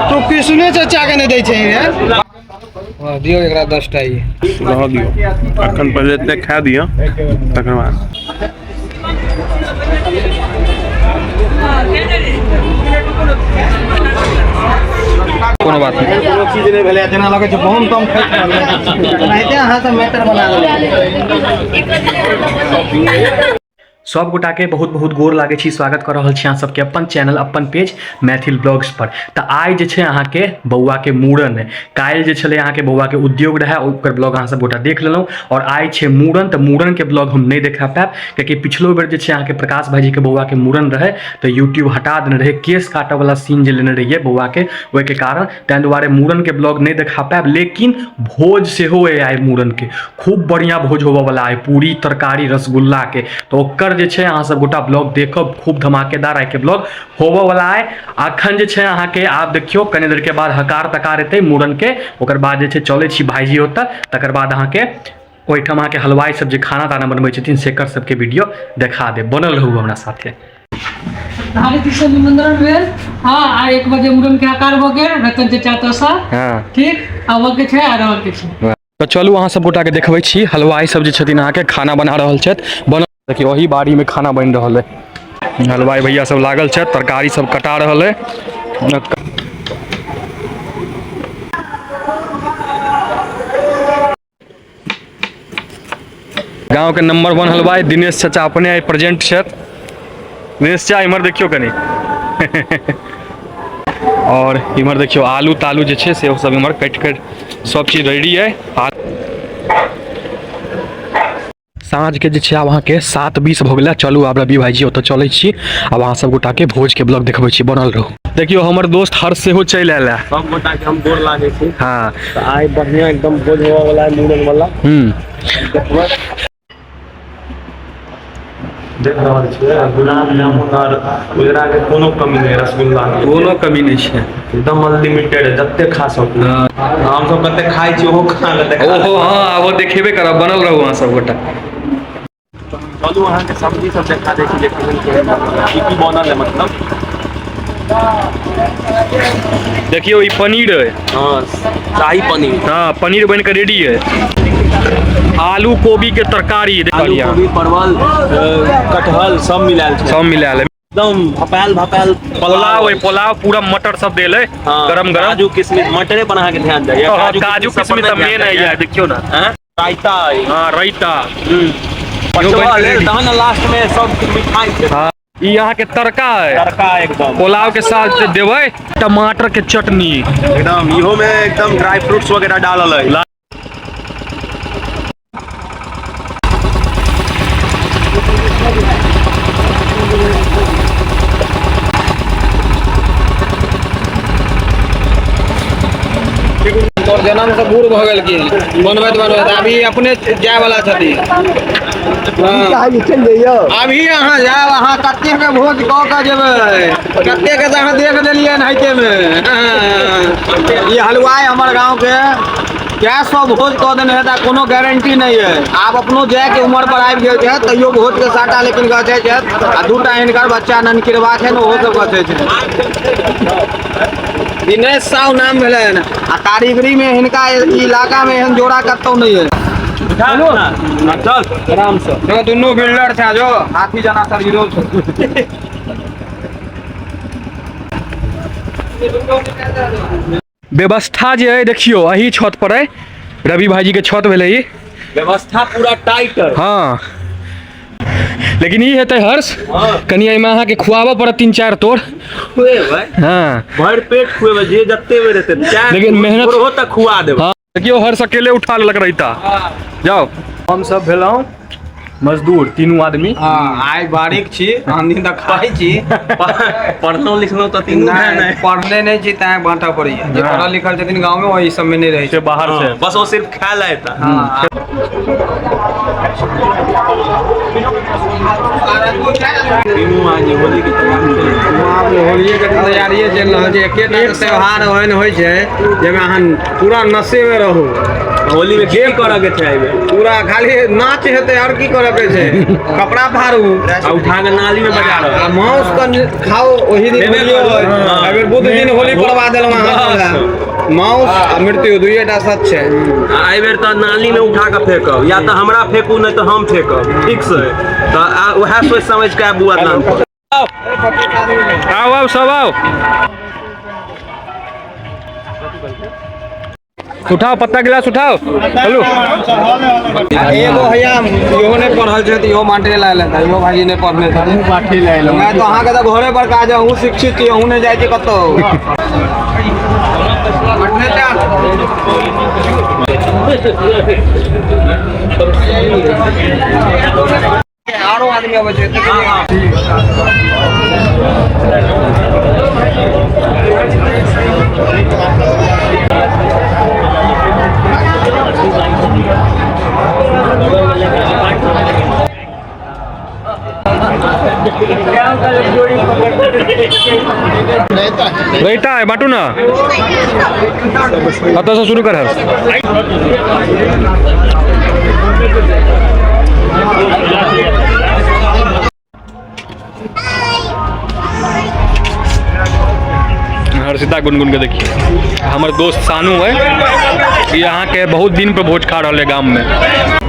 तो कृष्णे चाचा के नहीं दै छै रे दियो एकरा 10 टा ही रह दियो अखन पहले इतने खा दियो तकर बाद कोनो बात नहीं कोनो चीज नहीं भेले जना लगे छै बहुत कम खाइ एनाहिते अहाँ सब मैटर बना देलियै सब गोटा के बहुत बहुत गोर लागे छी स्वागत कर रहल छी अहाँ सबके अपन चैनल अपन पेज मैथिल ब्लॉग्स पर। तो आइ जे छै अहाँ के बौआ के मूड़न है, काल्हि जे छले अहाँ के बौआ के उद्योग रहे ओकर ब्लॉग अहाँ सब गोटा देख लेलहुँ और आइ छै मूड़न। तो मूड़न के ब्लॉग हम नहीं देखा पाएब क्योंकि पिछलो बेर जे छै अहाँ के प्रकाश भाईजी के बौआ के मूड़न रहे तो यूट्यूब हटा देने रहे केस काटे वाला सीन जे लेने रहिए बौआ के ओहि के कारण तैं दुआरे मूड़न के ब्लॉग नहीं देखा पाएब। लेकिन भोज सेहो है आइ मूड़न के खूब बढ़िया भोज होबे वाला है पूरी तरकारी रसगुल्ला के। तो ओकर जे छै अहाँ सब गोटा ब्लॉग देखब खूब धमाकेदार आइ के ब्लॉग होबे वाला है। अखन जे छै अहाँ के आब देखियो कने देर के बाद हकार तकार एतै मूड़न के ओकर बाद जे छै चलै छी भाईजी ओतऽ तकर बाद अहाँ के ओहिठाम अहाँ के हलवाई सब जे खाना ताना बनबै छथिन सेकर सबके वीडियो देखा दे। बनल रहू हमरा साथे। निमंत्रण भेल हाँ आ 1 बजे मूड़न के आकार हो गेल रतन चाचा तो सा हां ठीक आब के छै आ रहल के छै। तो चलू अहाँ सब गोटा के देखबै छी हलवाई सब जे छथिन अहाँ के खाना बना रहल छथि। बनल देखिए वही बाड़ी में खाना बन रहा है हलवाई भैया सब लागल है तरकारी सब कटा रहा है। गांव के नंबर 1 हलवाई दिनेश चाचा अपने प्रेजेंट है। दिनेश चाचा इमर देखियो कनी और इमर देखियो आलू तालू जे छै से सब इमर कट कर सब चीज रेडी है। साँझ के जे छै आब अहाँ के 7:20 भ गेलै। चलू आब रवि भाईजी ओतऽ चलै छी आब अहाँ सब गोटा के भोज के ब्लॉग देखबै छी। बनल रहू। देखियो हमर दोस्त हर्ष सेहो चलि आयल है सब गोटा के हम गोर लागे छी। हां तो आइ बढ़िया एकदम भोज होवा वाला है मूड़न वाला देख रहल छियै गुलाब जामुन और उजरा के कोनो कमी नहीं रसगुल्ला के कोनो कमी नहीं छै एकदम अनलिमिटेड है जत्ते खा सकू। हम सब कते खाइ छी ओहो खा लेते ओहो हां वो देखेबे करब। बनल रहू अहाँ सब गोटा। चलू अहाँ के सब्जी सब देखा दै छी जे की बनल है मतलब देखियो ई पनीर है। हां शाही पनीर हां पनीर बन के रेडी है। आलू कोबी के तरकारी आलू कोबी परवल कटहल सब मिलायल छै। सब मिलायल है एकदम भपाल पुलाव है। पुलाव पूरा मटर सब देले गरम गरम काजू किशमिश मटरे बना के ध्यान दे काजू किशमिश तो मेन है यार देखियो ना रायता हां रायता तहन लास्ट में सब मिठाई छै। हां ई यहाँ के तड़का है तड़का एकदम पुलाव के साथ देवे टमाटर के चटनी एकदम इहो में एकदम ड्राई फ्रूट्स वगैरह डालल है। तोर जन्म से बूढ़ भ गेल की बनबैत अभी अपने जाय वाला छथिन। अभी अहाँ जायब अहाँ कते के भोज कऽ के जेबै कते के अहाँ देख देलियै नाइते में। ये हलवाई हमर गांव के क्या सब भोज कऽ देने है कोनो गारंटी नहीं है। आप अपनो जाय के उम्र पर आबि गेल छै तैयो भोज के साटा लेकिन गछै छै आ दूटा हिनकर बच्चा ननकिरबा छै ने ओहो सब गछै छै। दिनेश साहु नाम भेलन आ कारीगरी में हिनका इलाका में एहन जोड़ा कतौ नहीं है। चलो चल आराम से जो दुनू बिल्डर छै जो हाथी जना शरीरो छै। व्यवस्था जे है देखियो अही छत पर है रवि भाईजी के छत भेले ई व्यवस्था पूरा टाइट है। हाँ लेकिन ई हेतै हर्ष कनी एहिमे अहाँ के खुआबऽ पड़त 3-4 तोड़ खुएबै। हाँ भर पेट खुएबै जे जत्ते बेर हेतै लेकिन मेहनत हो तक खुआ देबै। हाँ देखियो हर्ष अकेले उठा लेलक रहिता। जाओ हम सब भेलौं मजदूर तीनों आदमी। आइ बारीक छी आंधी तक खाइ छी पढ़लो लिखलो तो तीनों नहीं पढ़ले नहीं छी तैं बांटा पड़ी जे पढ़ल लिखल छथिन गांव में वही सब में नहीं रहे से बाहर से बस वो सिर्फ खाए ला था। तीनों आज होली के होलिये के तैयारी चल रहल छै। एकेटा त्योहार ओहन होइ छै जेमे अहाँ पूरा नशे में रहू होली में की करऽ के छै एबे पूरा खाली नाच हेतै और की करऽ के छै कपड़ा फाड़ू आ उठा के नाली में बजा रहा आ मांस त खाओ ओही दिन हेबे होली करू। होय हाँ। एबेर बुध दिन होली पड़वा देलहुँ अहाँ मांस आ मृत्यु दुइएटा सच छै आ एबेर त नाली में उठा के फेंकब या त हमरा फेंकू नहीं तो हम फेंकब ठीक से त वह सोच समझ के बुआ दान आओ आओ सब आओ उठाओ पत्ता गिलास उठाओ चलू एगो हैया इहो नहीं पढ़ल छै त इहो बांटे ला लेता इहो भाई नहीं पढ़ने छै बांटे ला लेता मैं तो अहाँ के त घरे पर काज हूँ शिक्षित छी हूँ नहीं जाइ छी कतौ आरो आदमी अबै छै रहता है बाटू ना आता से शुरू कर हर्षिता गुनगुन के देखिए हमारे दोस्त सानू है यहाँ के बहुत दिन पर भोज खा रहा है गाँव में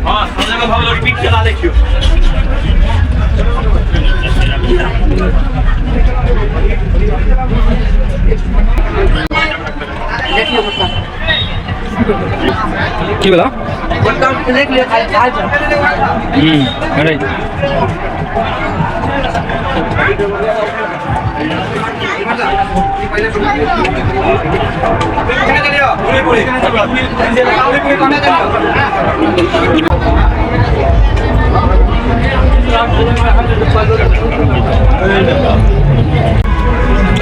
हां सब जगह भाव रिपीट चला देखियो की बोला अरे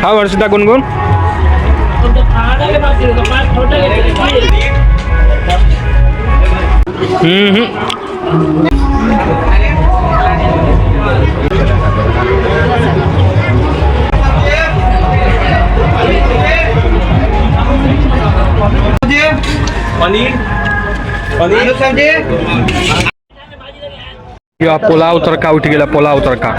हाँ हर्षिता गुनगुन पनीर पनीर सब्जी या पुलाव तड़का उठ गया पुलाव तड़का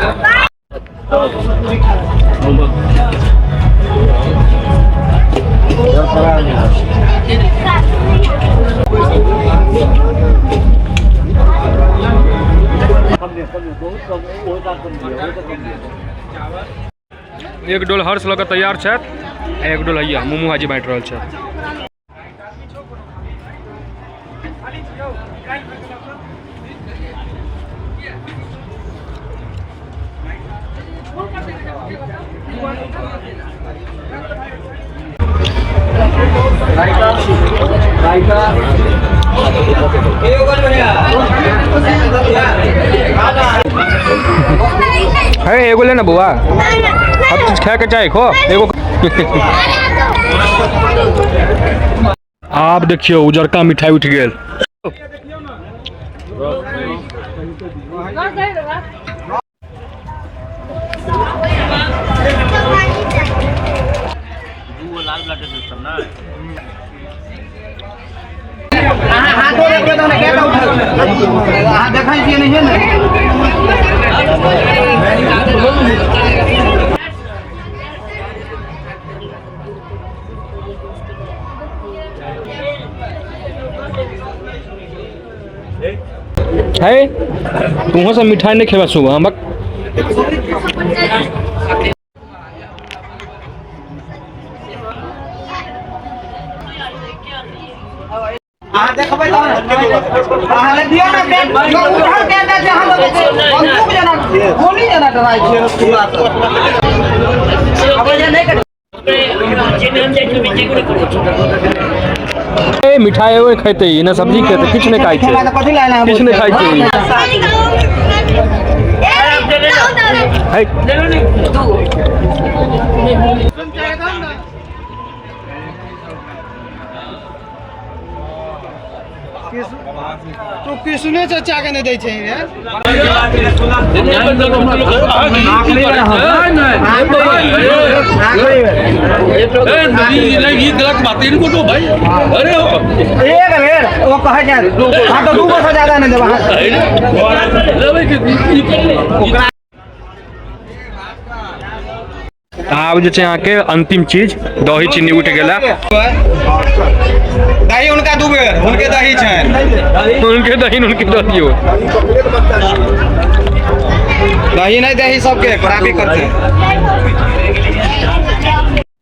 एक डोल हर्ष लग तैयार छै एक डोल हैया मुमू हाजी बांट रहल छै है एगो लेना बुआ अब चीज खाए के चाहे खो एगो आप देखियो उजरका मिठाई उठ गेल हाथों देखिए तो क्या उठा हाथ दिखाई दिए नहीं है ना है तुम सब मिठाई नहीं खेबा सुबह हम देखबै अहाँ दियो ना पेट उठा के दे जहां बंदूक जना गोली जना डराई छै पूरा अब जे नहीं कर ए मिठाई ओए खैते ई ना सब्जी खैते किछ नहीं खाइ छै कथी लायला किछ नहीं खाइ छै तू किसने चाचा के नहीं दै छै रे ये गलत बात है इनको तो भाई अरे एक बेर वो कहे छै हां तो 2 गो से ज्यादा नहीं देबा आब जे छै अहाँके अंतिम चीज दही चीनी उठ गेला दही उनका 2 बेर उनके दही छै उनके दही दहियो दही नहीं दही सबके खराबी करते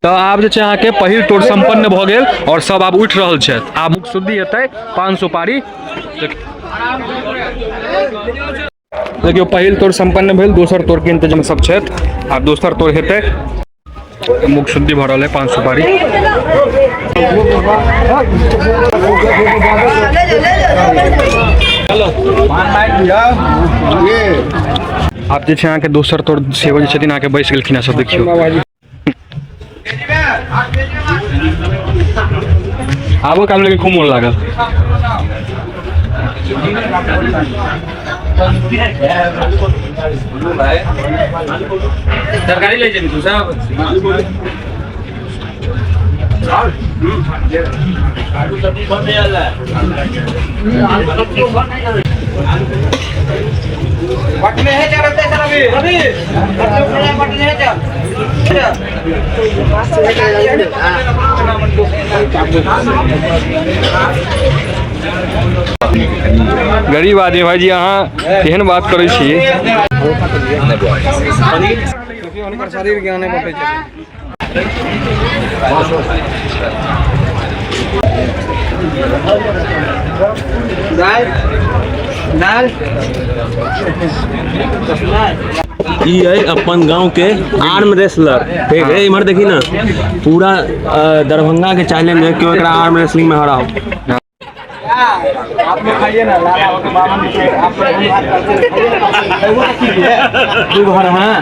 तो आब जे छै अहाँके पहिल तोड़ संपन्न भऽ गेल और सब आब उठि रहल छथि आब मुख शुद्धि हेतै 500 पारी देखियो पहिल तोड़ संपन्न भेल दोसर तोड़ के इंतजाम सब छथि आब दोसर तोड़ हेतै मुख शुद्धि भऽ रहल है 500 पारी आब जे छै अहाँके दोसर तोड़ सेहो जे छथिन अहाँके बैस गेलखिन सब देखियो आबो काम लेकिन खूब मोन लागल तरकारी ले जेबी तू सब बटने है क्या रहते सर अभी बटने है क्या गरीब आदमी भाईजी अहाँ केहन बात करै छी उनकर शरीर ज्ञाने बटै छै दाल दाल ई है अपन गांव के आर्म रेसलर ठीक है इमर देखी ना पूरा दरभंगा के चैलेंज है क्यों एकरा आर्म रेसलिंग में हराओ आप लोग खाइए ना लाला बावन के आप लोग बात करते दू घर हैं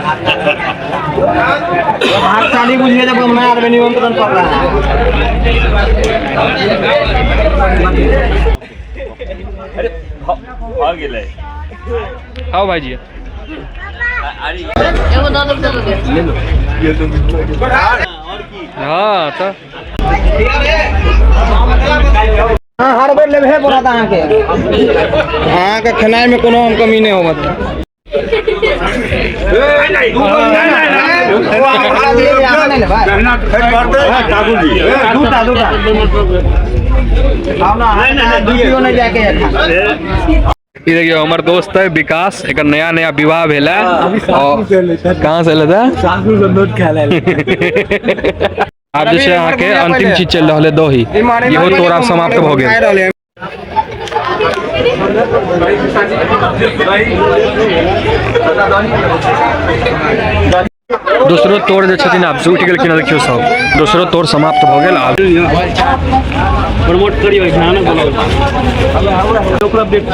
भागशाली बुझिए जब मैं आदमी निमंत्रण कर रहा है आओ भाईजी हाँ तो हाँ हर बेर लेबे पड़ा था अहाँ के खेनाई में कोनो कमी नहीं होगा ये देखियो हमार दोस्त है विकास एक नया नया विवाह भेला कहाँ से लेता आब जे छै अहाँके अंतिम चीज चलि रहल है दही इहो तोरा समाप्त भऽ गेल दोसरो तोड़ जे छथिन आब से उठि गेलखिन देखियो सब दोसरो तोड़ समाप्त भऽ गेल आब प्रमोट करियो ध्यान बोलो ओकरा देख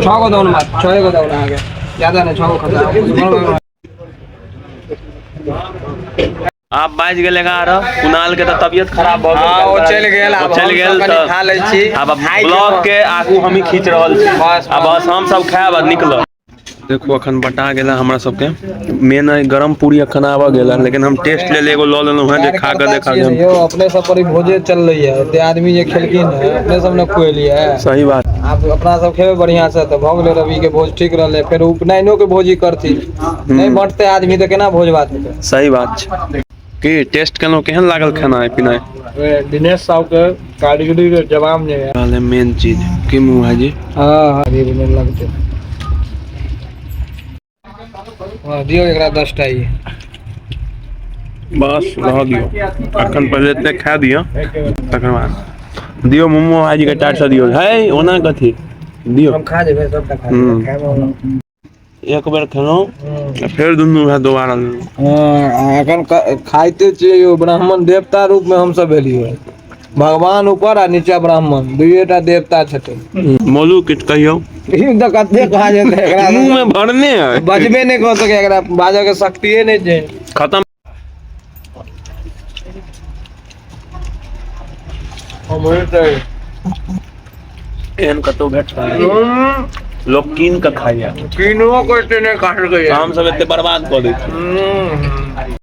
छह को दौड़ मार छह को दौड़ आगे ज्यादा नहीं छह को खतरा आप बाज गेले कुणाल के तो तबियत खराब भ गेल वो चल गेल अब चल गेल तो खा लै छी अब ब्लॉग के आगू हम ही खींच रहल छी अब बस हम सब खायब निकलब देखो अखन बटा गेला हमरा सबके मेन गरम पूरी अखन आवा गेला लेकिन हम टेस्ट ले एगो ल लेलहुं हैं जे खा के देखा यो अपने सब पर भोजे चल रही है ते आदमी जे खेलकिन है अपने सब ने खुएलिए है सही बात आप अपना सब खेबे बढ़िया से तो भ गेले रवि के भोज ठीक रहले फिर उपनयनो के भोजी करती नहीं बटते आदमी तो केना भोज भात हेतै सही बात छै की टेस्ट केनो केहन लागल खाना है पीना दिनेश साहब के कारीगरी के जवाब नहीं है है मेन चीज की मुंह है जी हां हां ये नहीं लगते हां दियो एकरा 10 टा ही बस रह दियो अखन पहले इतने खा दियो तकर बाद दियो मोमो भाजी के चाट सा दियो है ओना कथी दियो हम खा देबे सबटा खा हम्म। एक बेर खेलौं फिर दुनू है दोबारा एखन खाइते छियै ब्राह्मण देवता रूप में हम सब एलियै भगवान ऊपर आ नीचा ब्राह्मण दुइएटा देवता छथिन मोलू किछ कहियो ई त कते कहा जेतै एकरा मुंह में भरने है बजबे नहीं कह सके एकरा बाजै के शक्तिये नहीं छै खत्म एहन कतौ भेट लोग कीन के खाइया किनो करते नहीं काट गए हम सब एते बर्बाद कर दै छी